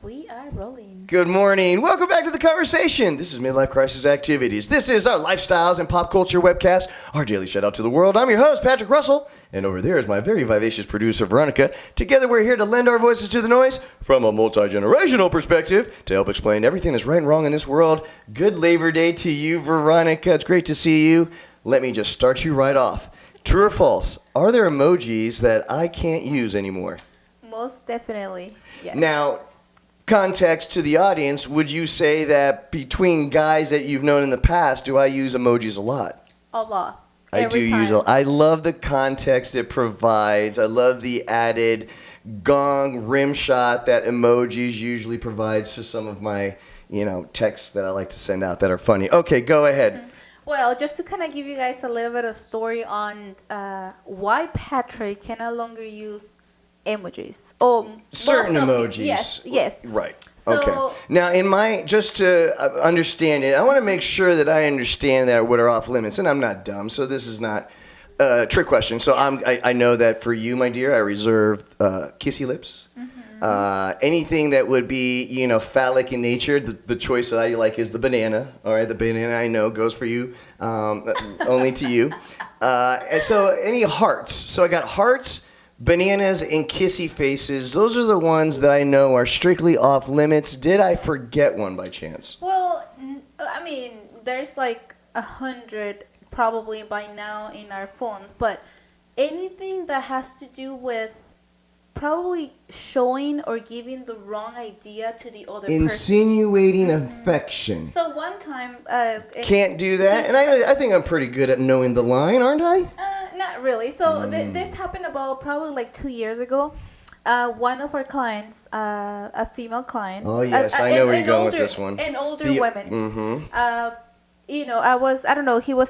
We are rolling. Good morning. Welcome back to the conversation. This is Midlife Crisis Activities. This is our lifestyles and pop culture webcast, our daily shout out to the world. I'm your host, Patrick Russell, and over there is my very vivacious producer, Veronica. Together, we're here to lend our voices to the noise from a multi-generational perspective to help explain everything that's right and wrong in this world. Good Labor Day to you, Veronica. It's great to see you. Let me just start you right off. True or false? Are there emojis that I can't use anymore? Most definitely, yes. Now, context to the audience, would you say that between guys that you've known in the past, do I use emojis a lot? A lot. I love the context it provides. I love the added gong rim shot that emojis usually provides to some of my, texts that I like to send out that are funny. Okay, go ahead. Mm-hmm. Well, just to kind of give you guys a little bit of story on why Patrick can no longer use emojis. Certain emojis. Yes. Right. So, okay. Now, just to understand it, I want to make sure that I understand that what are off limits, and I'm not dumb, so this is not a trick question. So I know that for you, my dear, I reserve kissy lips. Mm-hmm. Anything that would be, phallic in nature, the choice that I like is the banana. All right, the banana I know goes for you, only to you. And so any hearts. So I got hearts, bananas, and kissy faces. Those are the ones that I know are strictly off limits. Did I forget one by chance? Well, there's like 100 probably by now in our phones, but anything that has to do with probably showing or giving the wrong idea to the other insinuating person. affection. So one time... Can't do that? And I think I'm pretty good at knowing the line, aren't I? Not really. So this happened about probably like 2 years ago. One of our clients, a female client... Oh, yes. I know where you're going with this one. An older woman. Mm-hmm. He was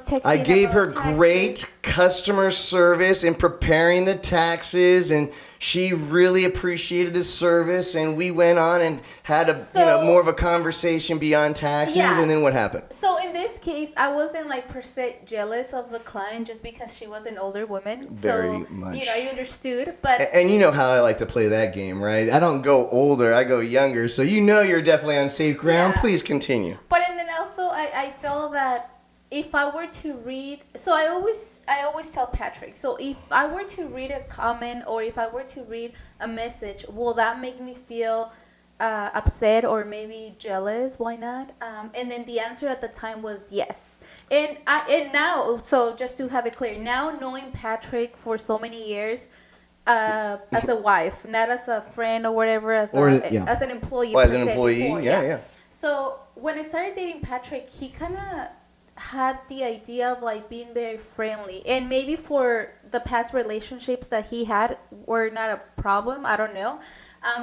texting. I gave her taxes. great customer service in preparing the taxes, and she really appreciated the service, and we went on and had more of a conversation beyond taxes, and then what happened? So in this case, I wasn't like per se jealous of the client just because she was an older woman. Very much. I understood, but... And you know how I like to play that game, right? I don't go older, I go younger, so you're definitely on safe ground. Yeah. Please continue. But and then also, I felt that if I were to read, so I always tell Patrick, so if I were to read a comment or if I were to read a message, will that make me feel upset or maybe jealous? Why not? And then the answer at the time was yes. And now, so just to have it clear, now knowing Patrick for so many years, as a wife, not as a friend or whatever, as an employee. Well, as an employee, yeah. So when I started dating Patrick, he kind of had the idea of like being very friendly, and maybe for the past relationships that he had were not a problem. I don't know,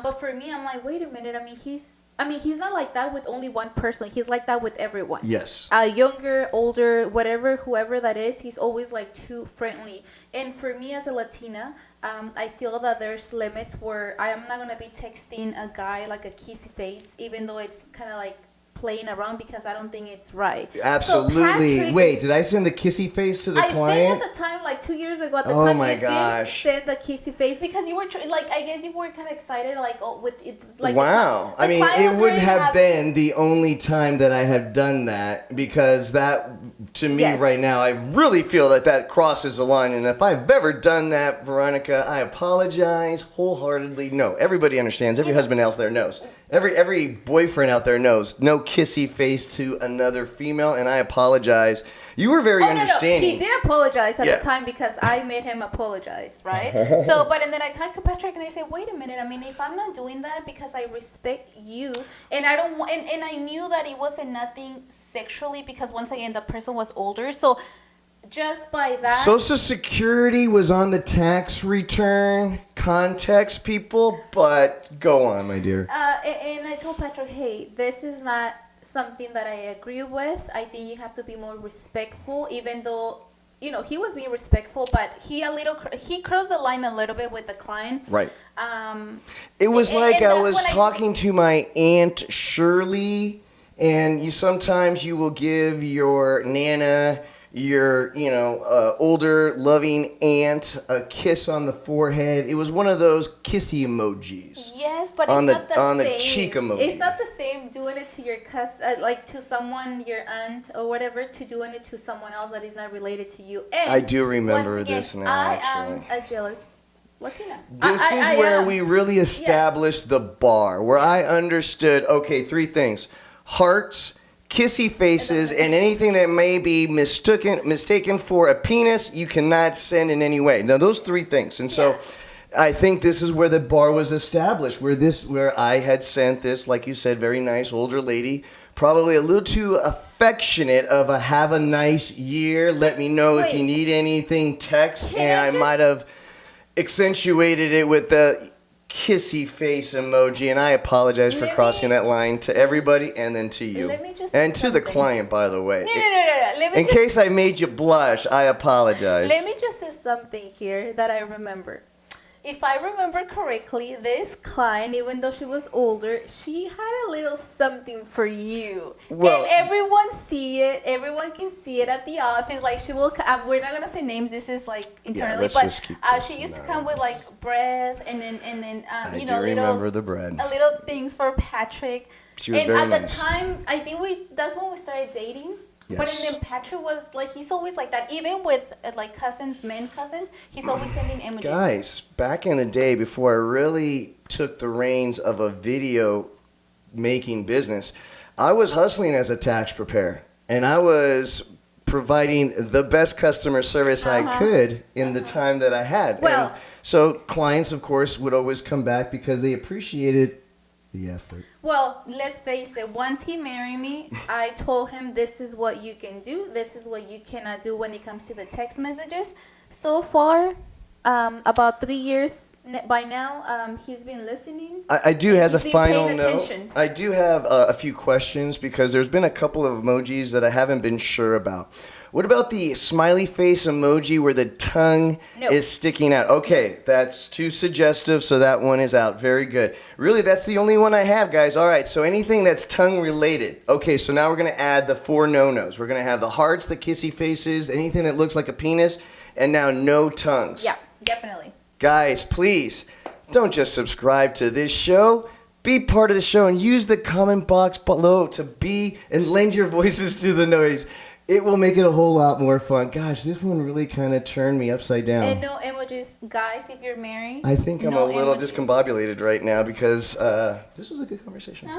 but for me, I'm like, wait a minute. He's not like that with only one person. He's like that with everyone. Yes. Younger, older, whoever that is, he's always like too friendly. And for me as a Latina, I feel that there's limits where I am not gonna be texting a guy like a kissy face, even though it's kind of like playing around, because I don't think it's right. Absolutely. So wait, did I send the kissy face to the client? I think at the time, like 2 years ago, did send the kissy face because you were I guess you were kind of excited, with it. Like, wow. It would have been the only time that I have done that, because that, to me right now, I really feel that crosses the line. And if I've ever done that, Veronica, I apologize wholeheartedly. No, everybody understands. Every husband out there knows. Every boyfriend out there knows. No kissy face to another female, and I apologize. You were very understanding. No. He did apologize at the time because I made him apologize, right? And then I talked to Patrick and I said, wait a minute. If I'm not doing that because I respect you, and I don't want, and I knew that it wasn't nothing sexually, because once again, the person was older, so. Just by that. Social Security was on the tax return. Context, people, but go on, my dear. And I told Patrick, hey, this is not something that I agree with. I think you have to be more respectful, even though, he was being respectful, but he crossed the line a little bit with the client. Right. It was I was talking to my Aunt Shirley, and sometimes you will give your Nana your, older, loving aunt a kiss on the forehead. It was one of those kissy emojis. Yes, but on it's not the on same. the cheek emoji. It's not the same doing it to your cousin, like to someone, your aunt or whatever, to doing it to someone else that is not related to you. And I do remember once again, this now. I actually, am a jealous Latina. this is where we really established the bar, where I understood. Okay, 3 things: hearts, kissy faces, and anything that may be mistaken for a penis, you cannot send in any way. Now, those 3 things. And so I think this is where the bar was established, where I had sent this, like you said, very nice older lady, probably a little too affectionate of a have a nice year, let me know if you need anything, text, and I might have accentuated it with the kissy face emoji, and I apologize for crossing that line to everybody and then to you. And to the client, by the way. No. In case I made you blush, I apologize. Let me just say something here that I remember. If I remember correctly, this client, even though she was older, she had a little something for you. Well, and everyone see it. Everyone can see it at the office. Like she will. We're not gonna say names. This is like internally, let's just keep but she used to come with like bread and then I do remember the bread. A little things for Patrick. She was and very at nice. The time, I think that's when we started dating. Yes. But then Patrick was like, he's always like that. Even with like men cousins, he's always sending emojis. Guys, back in the day, before I really took the reins of a video making business, I was hustling as a tax preparer, and I was providing the best customer service I could in the time that I had. Well, and so clients, of course, would always come back because they appreciated the effort. Well, let's face it. Once he married me, I told him this is what you can do. This is what you cannot do when it comes to the text messages. So far, about 3 years by now, he's been listening. I do, as a final note, attention. I do have a few questions because there's been a couple of emojis that I haven't been sure about. What about the smiley face emoji where the tongue is sticking out? Okay, that's too suggestive, so that one is out. Very good. Really, that's the only one I have, guys. All right, so anything that's tongue related. Okay, so now we're going to add the 4 no-nos. We're going to have the hearts, the kissy faces, anything that looks like a penis, and now no tongues. Yeah, definitely. Guys, please, don't just subscribe to this show. Be part of the show and use the comment box below to be and lend your voices to the noise. It will make it a whole lot more fun. Gosh, this one really kind of turned me upside down. And no emojis. Guys, if you're married. I think I'm a little discombobulated right now because this was a good conversation.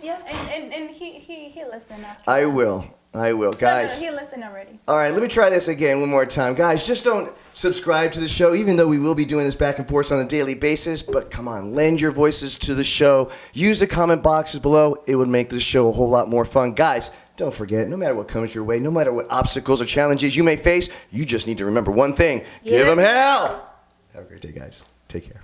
Yeah, and he listened after. I will, guys. No, he listened already. All right, let me try this again one more time. Guys, just don't subscribe to the show, even though we will be doing this back and forth on a daily basis. But come on, lend your voices to the show. Use the comment boxes below. It would make this show a whole lot more fun. Guys, don't forget, no matter what comes your way, no matter what obstacles or challenges you may face, you just need to remember one thing. Give them hell. Have a great day, guys. Take care.